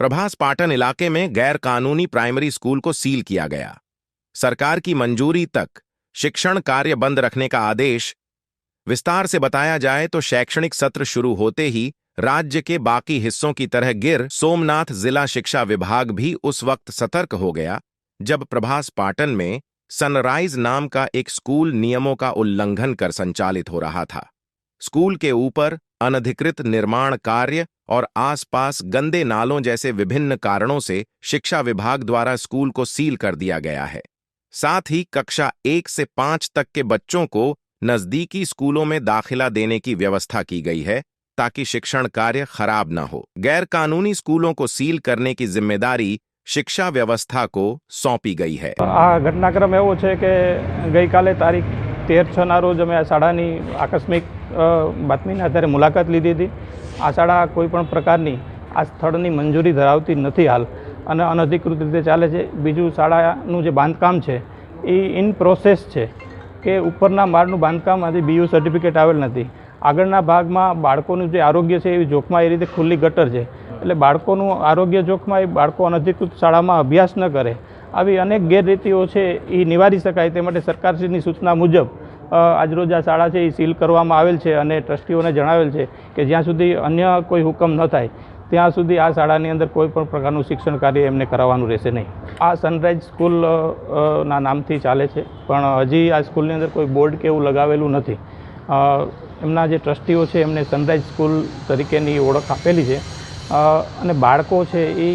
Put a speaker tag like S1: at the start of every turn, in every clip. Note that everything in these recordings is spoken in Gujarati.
S1: प्रभास पाटन इलाके में गैर कानूनी प्राइमरी स्कूल को सील किया गया। सरकार की मंजूरी तक शिक्षण कार्य बंद रखने का आदेश। विस्तार से बताया जाए तो शैक्षणिक सत्र शुरू होते ही राज्य के बाकी हिस्सों की तरह गिर सोमनाथ जिला शिक्षा विभाग भी उस वक्त सतर्क हो गया जब प्रभास पाटन में सनराइज नाम का एक स्कूल नियमों का उल्लंघन कर संचालित हो रहा था। स्कूल के ऊपर अनधिकृत निर्माण कार्य और आसपास गंदे नालों जैसे विभिन्न कारणों से शिक्षा विभाग द्वारा स्कूल को सील कर दिया गया है। साथ ही कक्षा 1 से 5 तक के बच्चों को नजदीकी स्कूलों में दाखिला देने की व्यवस्था की गई है ताकि शिक्षण कार्य खराब न हो। गैर कानूनी स्कूलों को सील करने की जिम्मेदारी शिक्षा व्यवस्था को सौंपी गई है।
S2: आ घटनाक्रम एवो छे के गई काले तारीख 13/6 रोज अमे आ शाळानी आकस्मिक बातमीना आधारे मुलाकात लीधी हती। आ शाळा कोईपण प्रकारनी आ स्थळनी मंजूरी धरावती नथी हाल અને અનધિકૃત રીતે ચાલે છે। બીજું શાળાનું જે બાંધકામ છે એ ઇન પ્રોસેસ છે કે ઉપરના માળનું બાંધકામ હજી બીયુ સર્ટિફિકેટ આવેલ નથી। આગળના ભાગમાં બાળકોનું જે આરોગ્ય છે એ જોખમાં એ રીતે ખુલ્લી ગટર છે એટલે બાળકોનું આરોગ્ય જોખમાં એ બાળકો અનધિકૃત શાળામાં અભ્યાસ ન કરે આવી અનેક ગેરરીતિઓ છે એ નિવારી શકાય તે માટે સરકારશ્રીની સૂચના મુજબ આજરોજ આ શાળા છે એ સીલ કરવામાં આવેલ છે અને ટ્રસ્ટીઓને જણાવેલ છે કે જ્યાં સુધી અન્ય કોઈ હુકમ ન થાય ત્યાં સુધી આ શાળાની અંદર કોઈ પણ પ્રકારનું શિક્ષણ કાર્ય એમને કરાવવાનું રહેશે નહીં। આ સનરાઈઝ સ્કૂલ ના નામથી ચાલે છે પણ હજી આ સ્કૂલની અંદર કોઈ બોર્ડ કે એવું લગાવેલું નથી। એમના જે ટ્રસ્ટીઓ છે એમને સનરાઈઝ સ્કૂલ તરીકેની ઓળખ આપેલી છે અને બાળકો છે એ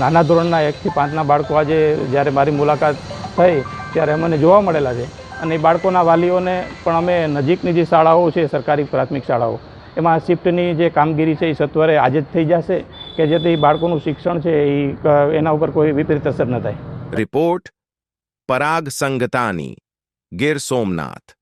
S2: નાના ધોરણના 1 થી 5ના બાળકો આજે જ્યારે મારી મુલાકાત થઈ ત્યારે મને જોવા મળેલા છે અને એ બાળકોના વાલીઓને પણ અમે નજીકની જે શાળાઓ છે સરકારી પ્રાથમિક શાળાઓ એમાં શિફ્ટની જે કામગીરી છે એ સત્વરે આજે જ થઈ જશે કે જેથી બાળકોનું શિક્ષણ છે એ એના ઉપર કોઈ વિપરીત અસર ન થાય।
S1: રિપોર્ટ પરાગ સંગતાની, ગીર સોમનાથ।